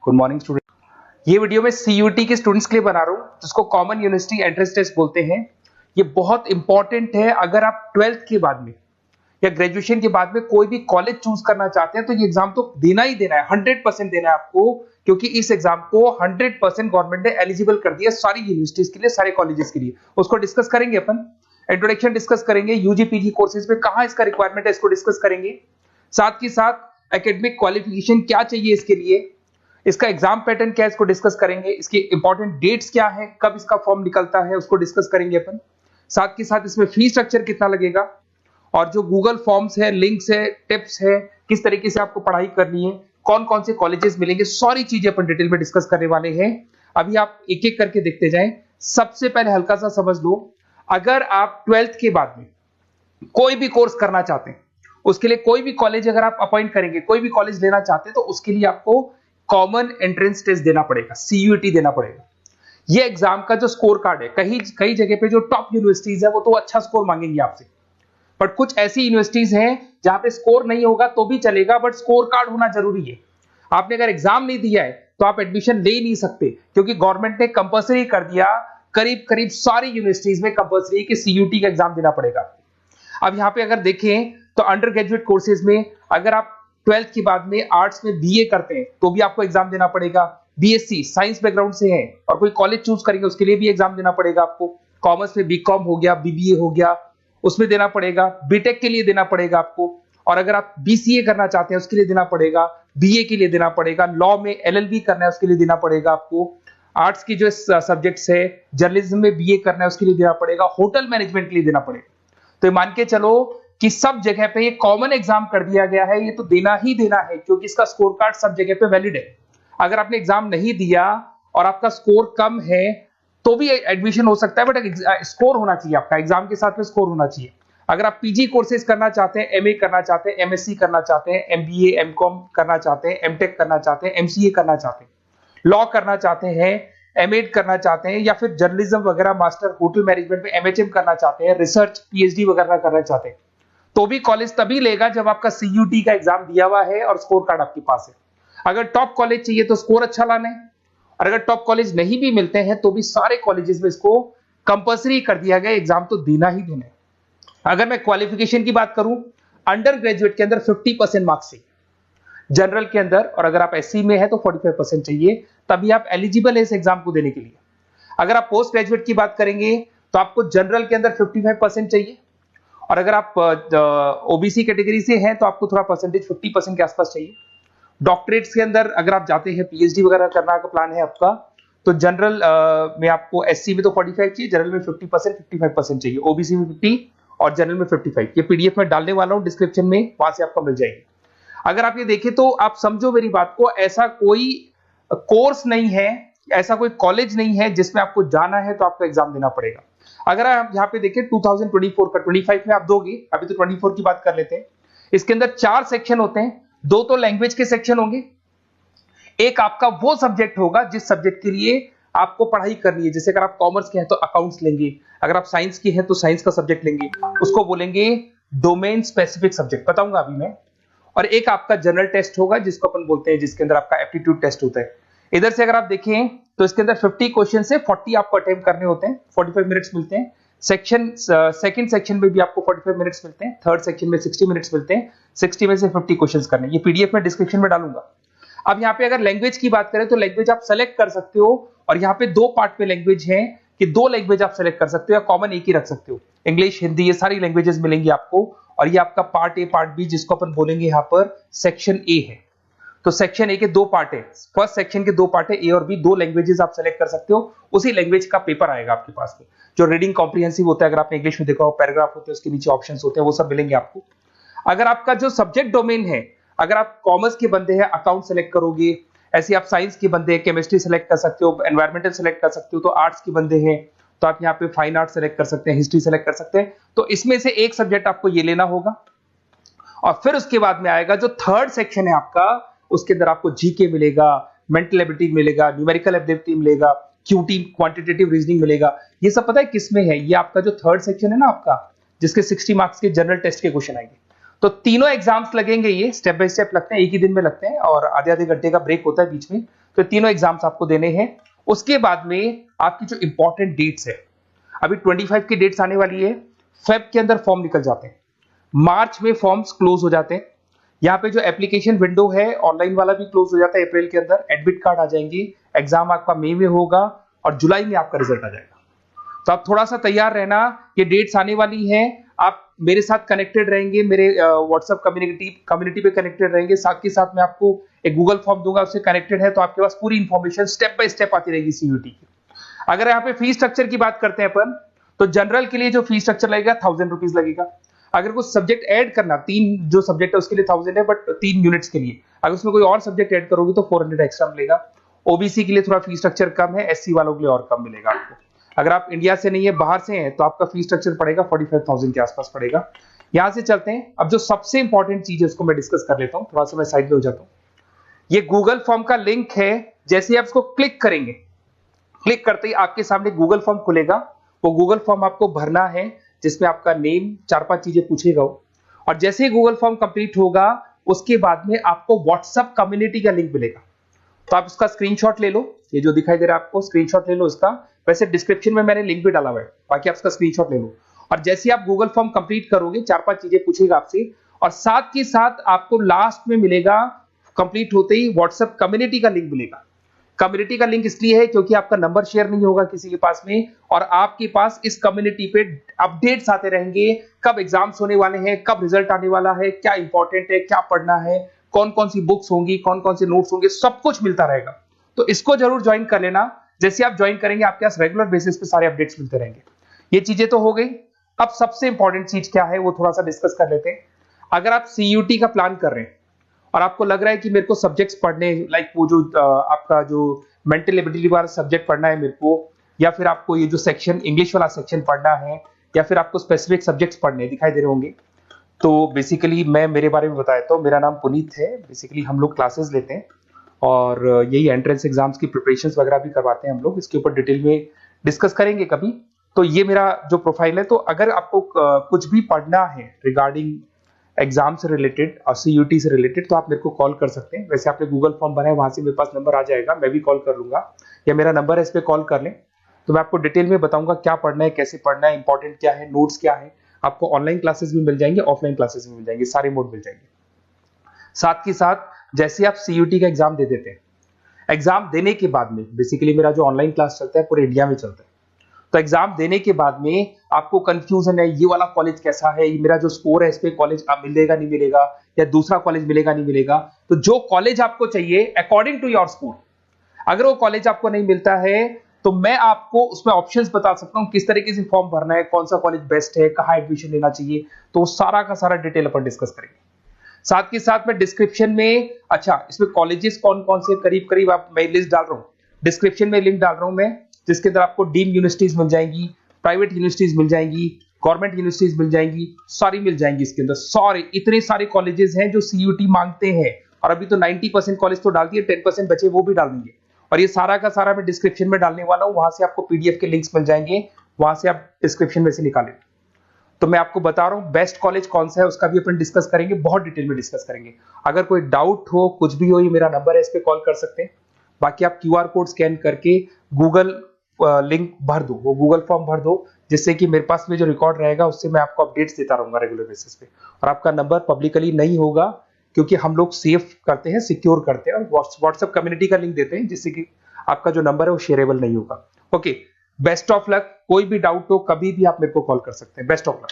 Good morning student. ये video मैं CUT के स्टूडेंट्स के लिए बना रहा हूँ, जिसको कॉमन यूनिवर्सिटी एंट्रेंस टेस्ट बोलते हैं। ये बहुत इंपॉर्टेंट है। अगर आप 12th के बाद में या ग्रेजुएशन के बाद में कोई भी कॉलेज चूज करना चाहते हैं तो ये एग्जाम तो देना ही देना है, 100% देना है आपको, क्योंकि इस एग्जाम को 100% गवर्नमेंट ने एलिजिबल कर दिया सारी यूनिवर्सिटीज के लिए, सारे कॉलेजेस के लिए। उसको डिस्कस करेंगे अपन, इंट्रोडक्शन डिस्कस करेंगे, यूजी पीजी कोर्सेज में कहां इसका रिक्वायरमेंट है इसको डिस्कस करेंगे। साथ ही साथ एकेडमिक क्वालिफिकेशन क्या चाहिए इसके लिए, इसका एग्जाम पैटर्न क्या है इसको डिस्कस करेंगे, इसके इंपॉर्टेंट डेट्स क्या है, कब इसका फॉर्म निकलता है उसको डिस्कस करेंगे अपन। साथ के साथ इसमें फी स्ट्रक्चर कितना लगेगा और जो गूगल फॉर्म्स है, लिंक्स है, टिप्स है, किस तरीके से आपको पढ़ाई करनी है, कौन कौन से कॉलेजेस मिलेंगे, सारी चीजें अपन डिटेल में डिस्कस करने वाले हैं। अभी आप एक एक करके देखते जाएं। सबसे पहले हल्का सा समझ लो, अगर आप 12th के बाद में कोई भी कोर्स करना चाहते हैं, उसके लिए कोई भी कॉलेज अगर आप अपॉइंट करेंगे, कोई भी कॉलेज लेना चाहते हैं, तो उसके लिए आपको कॉमन एंट्रेंस टेस्ट देना पड़ेगा, सीयूटी देना पड़ेगा। ये एग्जाम का जो स्कोर कार्ड है, कई जगह पे जो टॉप यूनिवर्सिटीज है वो तो अच्छा स्कोर मांगेंगे आपसे, बट कुछ ऐसी यूनिवर्सिटीज हैं जहां पे स्कोर नहीं होगा तो भी चलेगा, बट स्कोर कार्ड होना जरूरी है। आपने अगर एग्जाम नहीं दिया है तो आप एडमिशन ले नहीं सकते, क्योंकि गवर्नमेंट ने कंपल्सरी कर दिया, करीब करीब सारी यूनिवर्सिटीज में कंपल्सरी कि सीयूटी का एग्जाम देना पड़ेगा। अब यहां पे अगर देखें तो अंडर ग्रेजुएट कोर्सेज में अगर आप 12th के बाद में आर्ट्स में बीए करते हैं तो भी आपको एग्जाम देना पड़ेगा। बीएससी साइंस बैकग्राउंड से है और कोई कॉलेज चूज करेंगे उसके लिए भी एग्जाम देना पड़ेगा आपको। कॉमर्स में बीकॉम हो गया, बीबीए हो गया, उसमें देना पड़ेगा। बीटेक के लिए देना पड़ेगा आपको, और अगर आप बीसीए करना चाहते हैं उसके लिए देना पड़ेगा, बीए के लिए देना पड़ेगा, लॉ में एलएलबी करना है उसके लिए देना पड़ेगा आपको। आर्ट्स की जो सब्जेक्ट्स है, जर्नलिज्म में बीए करना है उसके लिए देना पड़ेगा, होटल मैनेजमेंट के लिए देना पड़ेगा। तो ये मान के चलो कि सब जगह पे ये कॉमन एग्जाम कर दिया गया है, ये तो देना ही देना है, क्योंकि इसका स्कोर कार्ड सब जगह पे वैलिड है। अगर आपने एग्जाम नहीं दिया और आपका स्कोर कम है तो भी एडमिशन हो सकता है, बट स्कोर होना चाहिए आपका, एग्जाम के साथ में स्कोर होना चाहिए। अगर आप पीजी कोर्सेज करना चाहते हैं, एमए करना चाहते हैं, एमएससी करना चाहते हैं, एमबीए एमकॉम करना चाहते हैं, एमटेक करना चाहते हैं, एमसीए करना चाहते हैं, लॉ करना चाहते हैं, एमएड करना चाहते हैं, या फिर जर्नलिज्म वगैरह, मास्टर होटल मैनेजमेंट में एमएचएम करना चाहते हैं, रिसर्च पीएचडी वगैरह करना चाहते हैं, तो भी कॉलेज तभी लेगा जब आपका सीयूटी का एग्जाम दिया हुआ है और स्कोर कार्ड आपके पास है। अगर टॉप कॉलेज चाहिए तो स्कोर अच्छा लाना है, और अगर टॉप कॉलेज नहीं भी मिलते हैं तो भी सारे कॉलेजेस में इसको कंपल्सरी कर दिया गया, एग्जाम तो देना ही देना है। अगर मैं क्वालिफिकेशन की बात करूं, अंडर ग्रेजुएट के अंदर 50% मार्क्स चाहिए जनरल के अंदर, और अगर आप एससी में है तो 45% चाहिए, तभी आप एलिजिबल है इस एग्जाम को देने के लिए। अगर आप पोस्ट ग्रेजुएट की बात करेंगे तो आपको जनरल के अंदर 55% चाहिए, और अगर आप ओबीसी कैटेगरी से हैं तो आपको थोड़ा परसेंटेज 50% के आसपास चाहिए। डॉक्टरेट्स के अंदर अगर आप जाते हैं, पीएचडी वगैरह करना का प्लान है आपका, तो जनरल में आपको एससी में तो 45 चाहिए, जनरल में 50%, 55% चाहिए, ओबीसी में 50 और जनरल में 55। ये पीडीएफ में डालने वाला हूं डिस्क्रिप्शन में, वहां से आपको मिल जाएगी। अगर आप ये देखें तो आप समझो मेरी बात को, ऐसा कोई कोर्स नहीं है, ऐसा कोई कॉलेज नहीं है जिसमें आपको जाना है तो आपको एग्जाम देना पड़ेगा। अगर आप यहाँ पे देखें 2024 का, 25 में आप दोगे, अभी तो 24 की बात कर लेते हैं। इसके अंदर 4 सेक्शन होते हैं, 2 तो लैंग्वेज के सेक्शन होंगे, एक आपका वो सब्जेक्ट होगा जिस सब्जेक्ट के लिए आपको पढ़ाई करनी है। जैसे अगर आप कॉमर्स के हैं तो अकाउंट्स लेंगे, अगर आप साइंस के हैं तो साइंस का सब्जेक्ट लेंगे, उसको बोलेंगे डोमेन स्पेसिफिक सब्जेक्ट, बताऊंगा अभी मैं। और एक आपका जनरल टेस्ट होगा जिसको अपन बोलते हैं, जिसके अंदर आपका एप्टीट्यूड टेस्ट होता है। इधर से अगर आप देखें तो इसके अंदर 50 क्वेश्चन से 40 आपको अटेम्प्ट करने होते हैं, 45 मिनट्स मिलते हैं। सेकंड सेक्शन में भी आपको 45 मिनट्स मिलते हैं, थर्ड सेक्शन में 60 मिनट्स मिलते हैं, 60 में से 50 क्वेश्चंस करने। ये पीडीएफ में डिस्क्रिप्शन में डालूंगा। अब यहाँ पे अगर लैंग्वेज की बात करें तो लैंग्वेज आप सेलेक्ट कर सकते हो, और यहाँ पे 2 पार्ट में लैंग्वेज है कि 2 लैंग्वेज आप सेलेक्ट कर सकते हो, या कॉमन एक ही रख सकते हो। इंग्लिश, हिंदी, ये सारी लैंग्वेजेस मिलेंगी आपको, और ये आपका पार्ट ए पार्ट बी, जिसको अपन बोलेंगे यहाँ पर सेक्शन ए है। तो सेक्शन ए के 2 पार्ट है, फर्स्ट सेक्शन के 2 पार्ट है, ए और बी, 2 लैंग्वेजेस आप सेलेक्ट कर सकते हो। उसी लैंग्वेज का पेपर आएगा आपके पास में, जो रीडिंग कॉम्प्रिहेंसिव होता है, अगर आपने इंग्लिश में देखा हो, पैराग्राफ होते हैं, उसके नीचे ऑप्शंस होते हैं, वो सब मिलेंगे आपको। अगर आपका जो सब्जेक्ट डोमेन है, अगर आप कॉमर्स के बंदे हैं अकाउंट सेलेक्ट करोगे, ऐसे आप साइंस के बंदे हैं केमिस्ट्री सेलेक्ट कर सकते हो, एनवायरमेंटल सेलेक्ट कर सकते हो, तो आर्ट्स के बंदे हैं तो आप यहाँ पे फाइन आर्ट सेलेक्ट कर सकते हैं, हिस्ट्री सेलेक्ट कर सकते हैं। तो इसमें से एक सब्जेक्ट आपको ये लेना होगा, और फिर उसके बाद में आएगा जो थर्ड सेक्शन है आपका, उसके अंदर आपको जीके मिलेगा, मेंटल एबिलिटी मिलेगा, न्यूमेरिकल एबिलिटी मिलेगा, क्यूटी क्वांटिटेटिव रीजनिंग मिलेगा। ये सब पता है किसमें है? ये आपका जो थर्ड सेक्शन है ना आपका, जिसके 60 मार्क्स के जनरल टेस्ट के क्वेश्चन आएंगे। तो तीनों एग्जाम्स लगेंगे, ये स्टेप बाय स्टेप लगते हैं, एक ही दिन में लगते हैं, और आधे आधे घंटे का ब्रेक होता है बीच में। तो तीनों एग्जाम्स आपको देने हैं। उसके बाद में आपकी जो इंपॉर्टेंट डेट्स है, अभी 25 की डेट्स आने वाली है, फेब के अंदर फॉर्म निकल जाते हैं, मार्च में फॉर्म्स क्लोज हो जाते हैं। यहाँ पे जो एप्लीकेशन विंडो है ऑनलाइन वाला भी क्लोज हो जाता है अप्रैल के अंदर, एडमिट कार्ड आ जाएंगे, एग्जाम आपका मई में होगा और जुलाई में आपका रिजल्ट आ जाएगा। तो आप थोड़ा सा तैयार रहना, ये डेट्स आने वाली हैं, आप मेरे साथ कनेक्टेड रहेंगे, मेरे व्हाट्सएप कम्युनिटी पे कनेक्टेड रहेंगे, साथ के साथ मैं आपको एक गूगल फॉर्म दूंगा, उससे कनेक्टेड है तो आपके पास पूरी इंफॉर्मेशन स्टेप बाय स्टेप आती रहेगी सीयूटी की। अगर यहाँ पे फीस स्ट्रक्चर की बात करते हैं अपन, तो जनरल के लिए जो फीस स्ट्रक्चर लगेगा 1000 रुपीज लगेगा। अगर कुछ सब्जेक्ट ऐड करना, 3 जो सब्जेक्ट है उसके लिए 1000 है, बट 3 यूनिट्स के लिए अगर उसमें कोई और सब्जेक्ट ऐड करोगे तो 400 एक्स्ट्रा मिलेगा। ओबीसी के लिए थोड़ा फीस स्ट्रक्चर कम है, एससी वालों के लिए और कम मिलेगा आपको। अगर आप इंडिया से नहीं है, बाहर से हैं, तो आपका फीस स्ट्रक्चर पड़ेगा 45,000 के आसपास पड़ेगा। यहां से चलते हैं, अब जो सबसे इंपॉर्टेंट चीज है उसको मैं डिस्कस कर लेता हूं, थोड़ा सा मैं साइड में हो जाता हूं। ये गूगल फॉर्म का लिंक है, जैसे आप इसको क्लिक करेंगे, क्लिक करते ही आपके सामने गूगल फॉर्म खुलेगा। वो गूगल फॉर्म आपको भरना है, जिसमें आपका नेम, 4-5 चीजें पूछेगा वो। और जैसे ही गूगल फॉर्म कंप्लीट होगा, उसके बाद में आपको व्हाट्सएप कम्युनिटी का लिंक मिलेगा। तो आप इसका स्क्रीनशॉट ले लो, ये जो दिखाई दे रहा है आपको, स्क्रीनशॉट ले लो इसका। वैसे डिस्क्रिप्शन में मैंने लिंक भी डाला हुआ है, बाकी आप इसका स्क्रीनशॉट ले लो। और जैसे आप गूगल फॉर्म कंप्लीट करोगे, 4-5 चीजें पूछेगा आपसे, और साथ के साथ आपको लास्ट में मिलेगा, कंप्लीट होते ही व्हाट्सएप कम्युनिटी का लिंक मिलेगा। कम्युनिटी का लिंक इसलिए है क्योंकि आपका नंबर शेयर नहीं होगा किसी के पास में, और आपके पास इस कम्युनिटी पे अपडेट्स आते रहेंगे, कब एग्जाम्स होने वाले हैं, कब रिजल्ट आने वाला है, क्या इंपॉर्टेंट है, क्या पढ़ना है, कौन कौन सी बुक्स होंगी, कौन कौन से नोट्स होंगे, सब कुछ मिलता रहेगा। तो इसको जरूर ज्वाइन कर लेना। जैसे आप ज्वाइन करेंगे, आपके पास रेगुलर बेसिस पे सारे अपडेट्स मिलते रहेंगे। ये चीजें तो हो गई। अब सबसे इंपॉर्टेंट चीज क्या है वो थोड़ा सा डिस्कस कर लेते हैं। अगर आप सीयूटी का प्लान कर रहे हैं और आपको लग रहा है कि मेरे को सब्जेक्ट्स पढ़ने, लाइक वो जो आपका जो मेंटल एबिलिटी वाला सब्जेक्ट पढ़ना है मेरे को, या फिर आपको ये जो सेक्शन इंग्लिश वाला सेक्शन पढ़ना है, या फिर आपको स्पेसिफिक सब्जेक्ट्स पढ़ने दिखाई दे रहे होंगे, तो बेसिकली मैं मेरे बारे में बताया तो मेरा नाम पुनीत है। बेसिकली हम लोग क्लासेस लेते हैं और यही एंट्रेंस एग्जाम्स की प्रिपरेशंस वगैरह भी करवाते हैं हम लोग। इसके ऊपर डिटेल में डिस्कस करेंगे कभी। तो ये मेरा जो प्रोफाइल है। तो अगर आपको कुछ भी पढ़ना है रिगार्डिंग एग्जाम से रिलेटेड और सीयूटी से रिलेटेड, तो आप मेरे को कॉल कर सकते हैं। वैसे आपने गूगल फॉर्म भरा है, वहां से मेरे पास नंबर आ जाएगा, मैं भी कॉल कर लूंगा, या मेरा नंबर है, इस पर कॉल कर लें। तो मैं आपको डिटेल में बताऊंगा क्या पढ़ना है, कैसे पढ़ना है, इंपॉर्टेंट क्या है, नोट्स क्या है। आपको ऑनलाइन क्लासेस भी मिल जाएंगे, ऑफलाइन क्लासेस भी मिल जाएंगे, सारे मोड मिल जाएंगे। साथ के साथ जैसे आप सीयूटी का एग्जाम दे देते हैं, एग्जाम देने के बाद में बेसिकली मेरा जो ऑनलाइन क्लास चलता है पूरे इंडिया में चलता है। तो एग्जाम देने के बाद में आपको कंफ्यूजन है, ये वाला कॉलेज कैसा है, ये मेरा जो स्कोर है इस पे कॉलेज मिलेगा नहीं मिलेगा, या दूसरा कॉलेज मिलेगा नहीं मिलेगा। तो जो कॉलेज आपको चाहिए अकॉर्डिंग टू योर स्कोर, अगर वो कॉलेज आपको नहीं मिलता है तो मैं आपको उसमें ऑप्शंस बता सकता हूं, किस तरीके से फॉर्म भरना है, कौन सा कॉलेज बेस्ट है, कहाँ एडमिशन लेना चाहिए। तो सारा का सारा डिटेल अपन डिस्कस करेंगे। साथ के साथ मैं डिस्क्रिप्शन में, अच्छा इसमें कॉलेजेस कौन कौन से करीब करीब आप, मैं लिस्ट डाल रहा हूँ, डिस्क्रिप्शन में लिंक डाल रहा हूं मैं, जिसके अंदर आपको डीम्ड यूनिवर्सिटीज मिल जाएंगी, प्राइवेट यूनिवर्सिटीज मिल जाएंगी, गवर्नमेंट यूनिवर्सिटीज मिल जाएंगी, सारी मिल जाएंगी इसके अंदर। सारे इतने सारे कॉलेजेस हैं जो सीयूटी मांगते हैं, और अभी तो 90% कॉलेज तो डाल दिए, 10% बचे वो भी डाल देंगे। और ये सारा का सारा मैं डिस्क्रिप्शन में डालने वाला हूं, वहां से आपको पीडीएफ के लिंक्स मिल जाएंगे, वहां से आप डिस्क्रिप्शन में से निकालें। तो मैं आपको बता रहा हूं बेस्ट कॉलेज कौन सा है, उसका भी अपन डिस्कस करेंगे, बहुत डिटेल में डिस्कस करेंगे। अगर कोई डाउट हो, कुछ भी हो, ये मेरा नंबर है, इस पे कॉल कर सकते हैं। बाकी आप क्यूआर कोड स्कैन करके गूगल लिंक भर दो, वो गूगल फॉर्म भर दो, जिससे कि मेरे पास में जो रिकॉर्ड रहेगा उससे मैं आपको अपडेट्स देता रहूंगा रेगुलर बेसिस पे। और आपका नंबर पब्लिकली नहीं होगा, क्योंकि हम लोग सेफ करते हैं, सिक्योर करते हैं, और व्हाट्सएप कम्युनिटी का लिंक देते हैं, जिससे कि आपका जो नंबर है वो शेयरेबल नहीं होगा। Okay, best of luck. कोई भी डाउट हो कभी भी आप मेरे को कॉल कर सकते हैं। Best of luck.